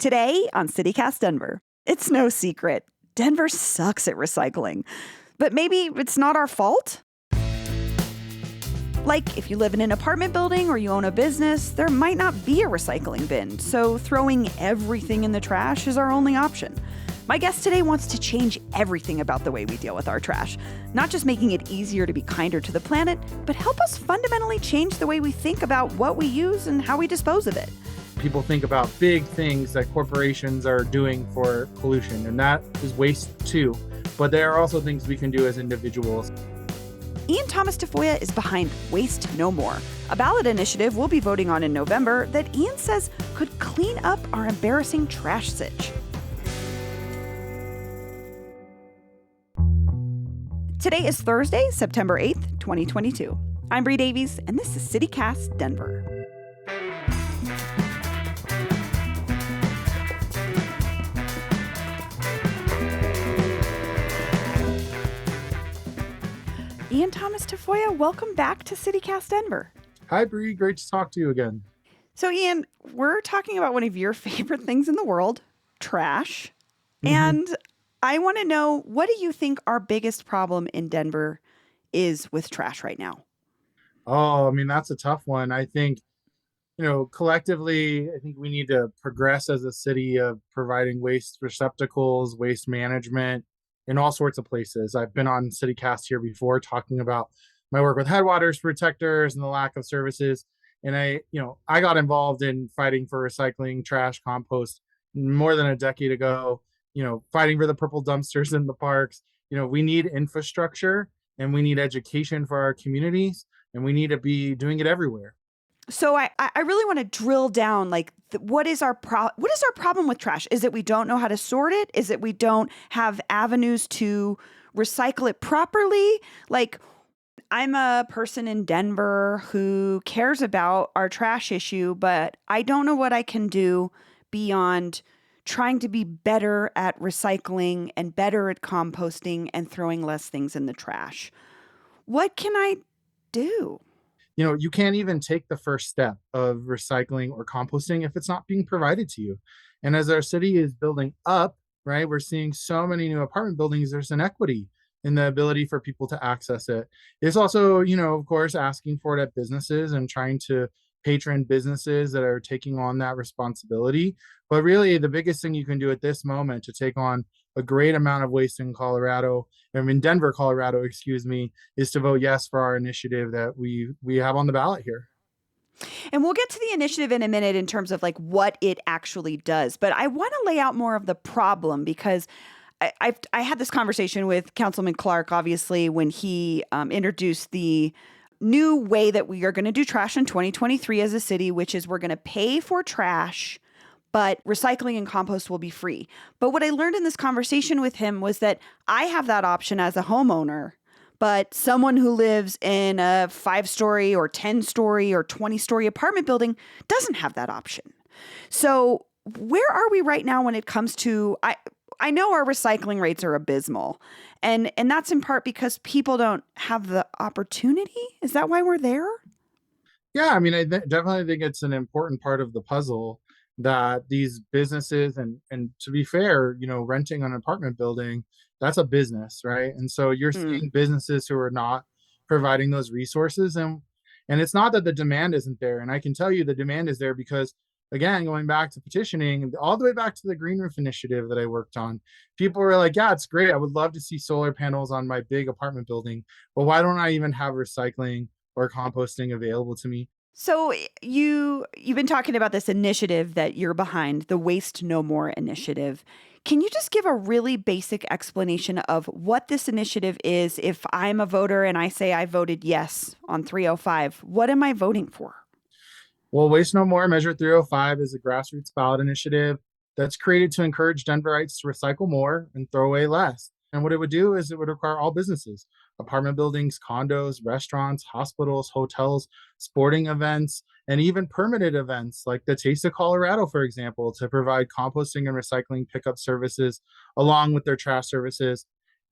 Today on CityCast Denver, it's no secret, Denver sucks at recycling. But maybe it's not our fault? Like, if you live in an apartment building or you own a business, there might not be a recycling bin, so throwing everything in the trash is our only option. My guest today wants to change everything about the way we deal with our trash, not just making it easier to be kinder to the planet, but help us fundamentally change the way we think about what we use and how we dispose of it. People think about big things that corporations are doing for pollution, and that is waste too. But there are also things we can do as individuals. Ian Thomas Tafoya is behind Waste No More, a ballot initiative we'll be voting on in November that Ian says could clean up our embarrassing trash sitch. Today is Thursday, September 8th, 2022. I'm Bree Davies, and this is CityCast Denver. Ian Thomas Tafoya, welcome back to CityCast Denver. Hi, Bree. Great to talk to you again. So, Ian, we're talking about one of your favorite things in the world, trash. And I want to know, what do you think our biggest problem in Denver is with trash right now? Oh, I mean, that's a tough one. I think, collectively, I think we need to progress as a city of providing waste receptacles, waste management in all sorts of places. I've been on CityCast here before talking about my work with Headwaters Protectors and the lack of services. And I got involved in fighting for recycling, trash, compost more than a decade ago, fighting for the purple dumpsters in the parks. We need infrastructure and we need education for our communities, and we need to be doing it everywhere. So I really want to drill down, what is our problem with trash? Is it we don't know how to sort it? Is it we don't have avenues to recycle it properly? I'm a person in Denver who cares about our trash issue, but I don't know what I can do beyond trying to be better at recycling and better at composting and throwing less things in the trash. What can I do? You can't even take the first step of recycling or composting if it's not being provided to you. And as our city is building up, right, we're seeing so many new apartment buildings, there's inequity in the ability for people to access it. It's also, of course, asking for it at businesses and trying to patron businesses that are taking on that responsibility. But really, the biggest thing you can do at this moment to take on a great amount of waste in Denver, Colorado, is to vote yes for our initiative that we have on the ballot here. And we'll get to the initiative in a minute in terms of what it actually does. But I want to lay out more of the problem, because I had this conversation with Councilman Clark, obviously, when he introduced the new way that we are going to do trash in 2023 as a city, which is we're going to pay for trash, but recycling and compost will be free. But what I learned in this conversation with him was that I have that option as a homeowner, but someone who lives in a 5-story or 10-story or 20-story apartment building doesn't have that option. So where are we right now when it comes to, I know our recycling rates are abysmal, and that's in part because people don't have the opportunity. Is that why we're there? Yeah, I mean, I definitely think it's an important part of the puzzle that these businesses, and to be fair, renting an apartment building, that's a business, right? And so you're seeing businesses who are not providing those resources, and it's not that the demand isn't there. And I can tell you the demand is there because, again, going back to petitioning, all the way back to the Green Roof Initiative that I worked on, people were like, yeah, it's great. I would love to see solar panels on my big apartment building, but why don't I even have recycling or composting available to me? So you've been talking about this initiative that you're behind, the Waste No More initiative. Can you just give a really basic explanation of what this initiative is? If I'm a voter and I say I voted yes on 305, what am I voting for? Well, Waste No More Measure 305 is a grassroots ballot initiative that's created to encourage Denverites to recycle more and throw away less. And what it would do is it would require all businesses, apartment buildings, condos, restaurants, hospitals, hotels, sporting events, and even permitted events like the Taste of Colorado, for example, to provide composting and recycling pickup services along with their trash services.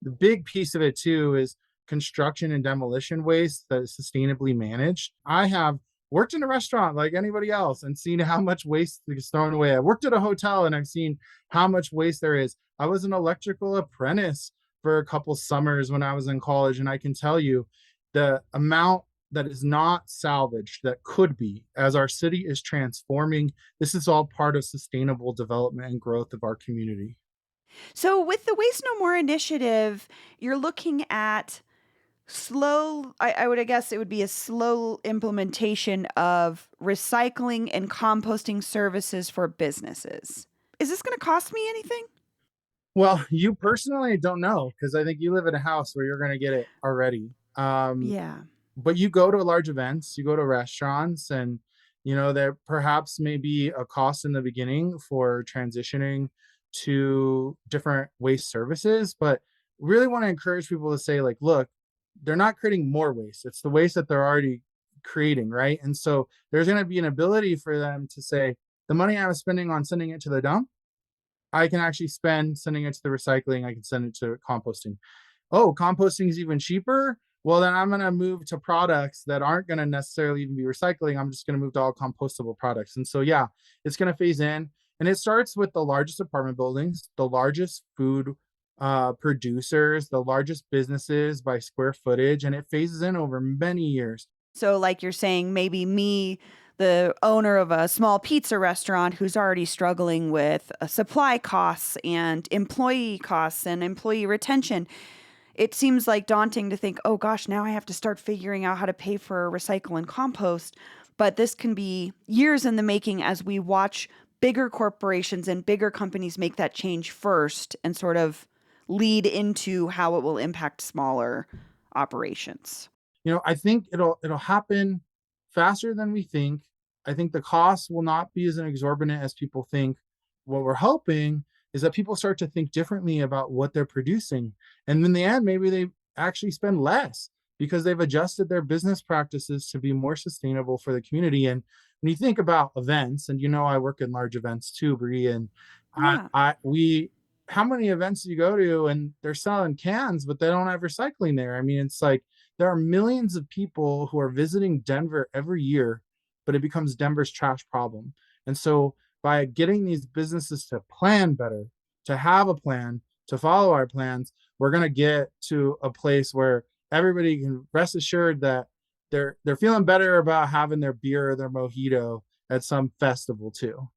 The big piece of it, too, is construction and demolition waste that is sustainably managed. I have worked in a restaurant like anybody else and seen how much waste is thrown away. I worked at a hotel and I've seen how much waste there is. I was an electrical apprentice for a couple summers when I was in college, and I can tell you the amount that is not salvaged that could be as our city is transforming. This is all part of sustainable development and growth of our community. So, with the Waste No More initiative, you're looking at slow, I would guess it would be a slow implementation of recycling and composting services for businesses. Is this going to cost me anything? Well, you personally don't know because I think you live in a house where you're going to get it already. Yeah. But you go to large events, you go to restaurants, and there perhaps may be a cost in the beginning for transitioning to different waste services, but really want to encourage people to say, like, look, they're not creating more waste. It's the waste that they're already creating, right? And so there's going to be an ability for them to say, the money I was spending on sending it to the dump, I can actually spend sending it to the recycling, I can send it to composting. Oh, composting is even cheaper. Well, then I'm going to move to products that aren't going to necessarily even be recycling. I'm just going to move to all compostable products. And so, yeah, it's going to phase in. And it starts with the largest apartment buildings, the largest food producers, the largest businesses by square footage, and it phases in over many years. So, like you're saying, maybe me, the owner of a small pizza restaurant who's already struggling with supply costs and employee retention, it seems like daunting to think, oh gosh, now I have to start figuring out how to pay for recycle and compost. But this can be years in the making as we watch bigger corporations and bigger companies make that change first and sort of lead into how it will impact smaller operations. I think it'll happen faster than we think. I think the cost will not be as exorbitant as people think. What we're hoping is that people start to think differently about what they're producing. And in the end, maybe they actually spend less because they've adjusted their business practices to be more sustainable for the community. And when you think about events, and I work in large events too, Bree, and Yeah. we how many events do you go to and they're selling cans, but they don't have recycling there? I mean, it's like there are millions of people who are visiting Denver every year, but it becomes Denver's trash problem. And so by getting these businesses to plan better, to have a plan, to follow our plans, we're going to get to a place where everybody can rest assured that they're feeling better about having their beer or their mojito at some festival too.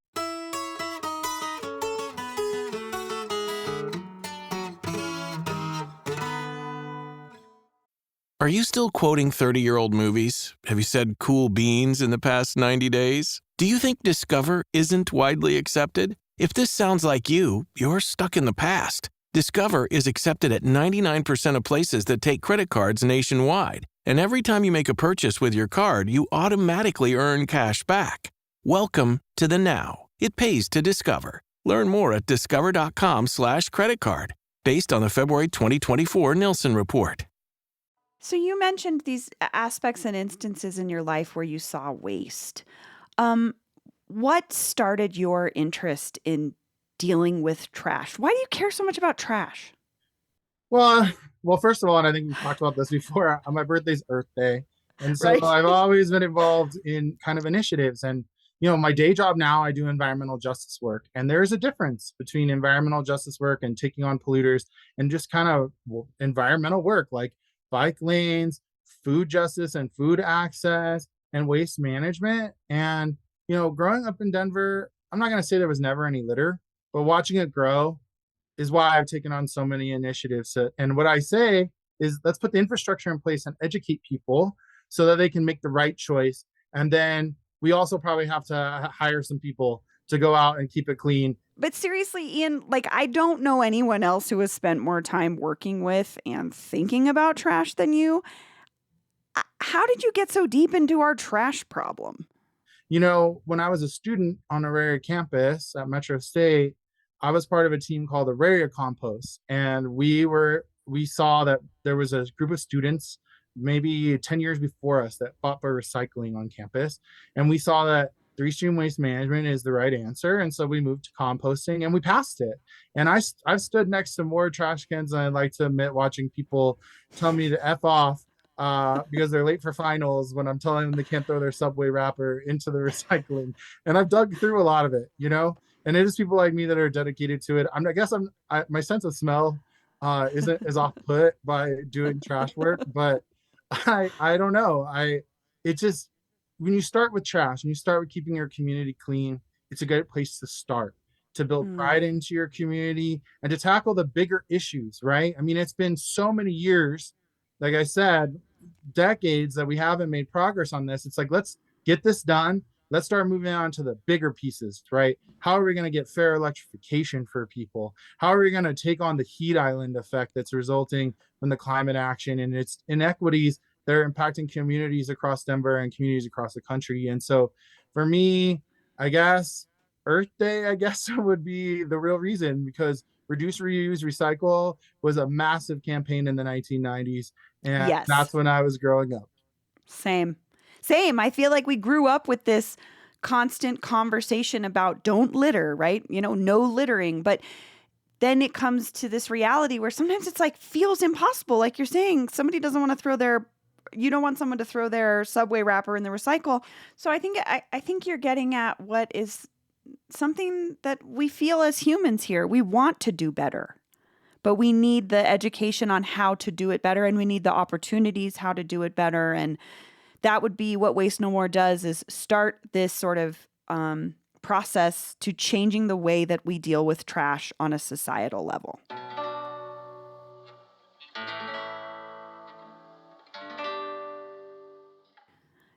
Are you still quoting 30-year-old movies? Have you said cool beans in the past 90 days? Do you think Discover isn't widely accepted? If this sounds like you, you're stuck in the past. Discover is accepted at 99% of places that take credit cards nationwide. And every time you make a purchase with your card, you automatically earn cash back. Welcome to the now. It pays to Discover. Learn more at discover.com/credit card, based on the February 2024 Nielsen report. So you mentioned these aspects and instances in your life where you saw waste. Um, what started your interest in dealing with trash? Why do you care so much about trash? Well, well, first of all, and I think we've talked about this before, my birthday's Earth Day. And so Right. I've always been involved in kind of initiatives. And, my day job now, I do environmental justice work. And there is a difference between environmental justice work and taking on polluters and just kind of environmental work like bike lanes, food justice and food access, and waste management. And, growing up in Denver, I'm not going to say there was never any litter, but watching it grow is why I've taken on so many initiatives. And what I say is let's put the infrastructure in place and educate people so that they can make the right choice. And then we also probably have to hire some people to go out and keep it clean. But seriously, Ian, like I don't know anyone else who has spent more time working with and thinking about trash than you. How did you get so deep into our trash problem? When I was a student on Auraria campus at Metro State, I was part of a team called Auraria Compost, and we saw that there was a group of students maybe 10 years before us that fought for recycling on campus, and we saw that three stream waste management is the right answer, and so we moved to composting and we passed it. And I've stood next to more trash cans than I'd like to admit, watching people tell me to F off because they're late for finals when I'm telling them they can't throw their Subway wrapper into the recycling. And I've dug through a lot of it, you know, and it is people like me that are dedicated to it. I guess my sense of smell isn't as off put by doing trash work, but I don't know. It just, when you start with trash and you start with keeping your community clean, it's a great place to start to build Mm, pride into your community and to tackle the bigger issues, right? I mean, it's been so many years, like I said, decades that we haven't made progress on this. It's like, let's get this done. Let's start moving on to the bigger pieces, right? How are we going to get fair electrification for people? How are we going to take on the heat island effect that's resulting from the climate action and its inequities that are impacting communities across Denver and communities across the country? And so for me, I guess Earth Day, I guess, would be the real reason, because reduce, reuse, recycle was a massive campaign in the 1990s. And yes. that's when I was growing up. Same. Same. I feel like we grew up with this constant conversation about don't litter, right? No littering. But then it comes to this reality where sometimes it's like feels impossible. Like you're saying, you don't want someone to throw their Subway wrapper in the recycle. So I think you're getting at what is something that we feel as humans here. We want to do better, but we need the education on how to do it better, and we need the opportunities how to do it better. And that would be what Waste No More does, is start this sort of process to changing the way that we deal with trash on a societal level.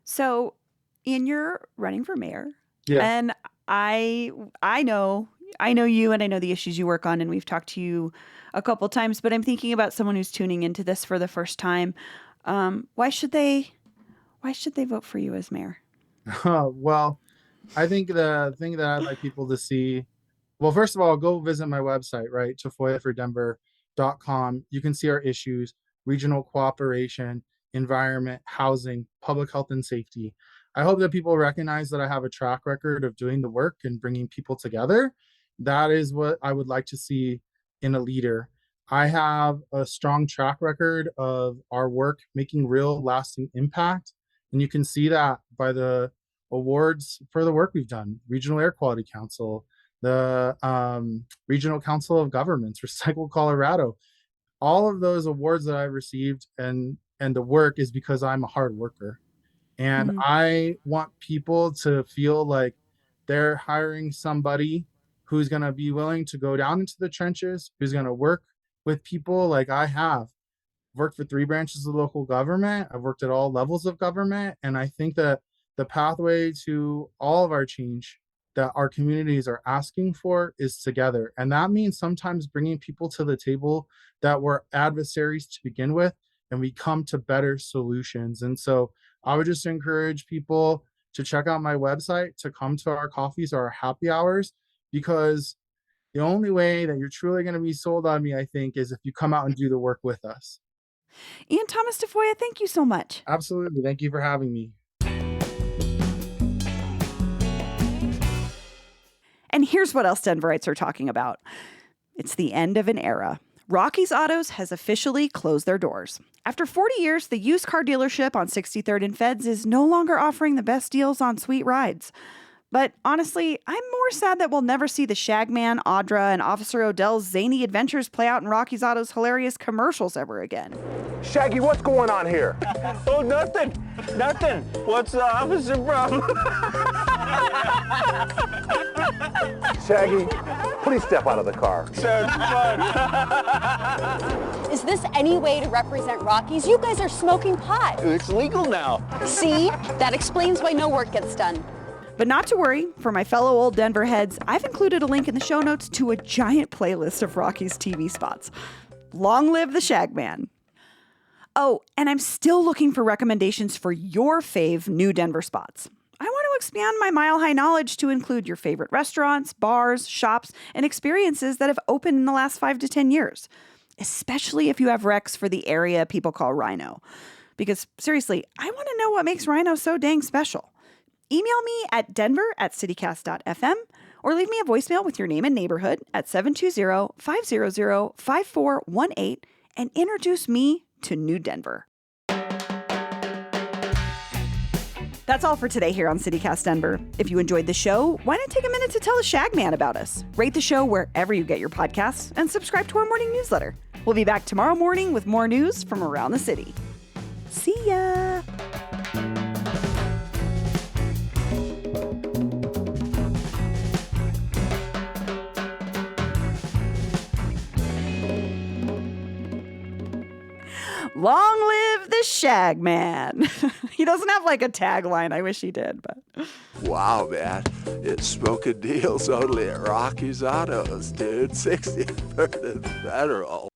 So, Ian, you're running for mayor, Yeah. and I I know I know you, and I know the issues you work on, and we've talked to you a couple times. But I'm thinking about someone who's tuning into this for the first time. Why should they vote for you as mayor? Well, I think the thing that I'd like people to see, well, first of all, go visit my website, right? tafoyafordenver.com. You can see our issues: regional cooperation, environment, housing, public health and safety. I hope that people recognize that I have a track record of doing the work and bringing people together. That is what I would like to see in a leader. I have a strong track record of our work making real lasting impact. And you can see that by the awards for the work we've done: Regional Air Quality Council, the Regional Council of Governments, Recycle Colorado. All of those awards that I've received and the work is because I'm a hard worker. And Mm, I want people to feel like they're hiring somebody who's going to be willing to go down into the trenches, who's going to work with people like I have worked for 3 branches of local government. I've worked at all levels of government. And I think that the pathway to all of our change that our communities are asking for is together. And that means sometimes bringing people to the table that were adversaries to begin with, and we come to better solutions. And so I would just encourage people to check out my website, to come to our coffees or our happy hours, because the only way that you're truly going to be sold on me, I think, is if you come out and do the work with us. Ian Thomas Tafoya, thank you so much. Absolutely. Thank you for having me. And here's what else Denverites are talking about. It's the end of an era. Rocky's Autos has officially closed their doors. After 40 years, the used car dealership on 63rd and Feds is no longer offering the best deals on sweet rides. But honestly, I'm more sad that we'll never see the Shagman, Audra, and Officer Odell's zany adventures play out in Rocky's Auto's hilarious commercials ever again. Shaggy, what's going on here? Oh, nothing. Nothing. What's the officer problem? Shaggy, please step out of the car. Sounds fun. Is this any way to represent Rockies? You guys are smoking pot. It's legal now. See? That explains why no work gets done. But not to worry, for my fellow old Denver heads, I've included a link in the show notes to a giant playlist of Rocky's TV spots. Long live the Shagman. Oh, and I'm still looking for recommendations for your fave new Denver spots. I want to expand my mile-high knowledge to include your favorite restaurants, bars, shops, and experiences that have opened in the last 5 to 10 years, especially if you have recs for the area people call Rhino. Because seriously, I want to know what makes Rhino so dang special. Email me at denver@citycast.fm or leave me a voicemail with your name and neighborhood at 720-500-5418 and introduce me to New Denver. That's all for today here on CityCast Denver. If you enjoyed the show, why not take a minute to tell the Shagman about us? Rate the show wherever you get your podcasts and subscribe to our morning newsletter. We'll be back tomorrow morning with more news from around the city. See ya! Long live the Shagman. He doesn't have like a tagline. I wish he did, but. Wow, man. It's smoking deals only at Rocky's Autos, dude. 63rd and Federal.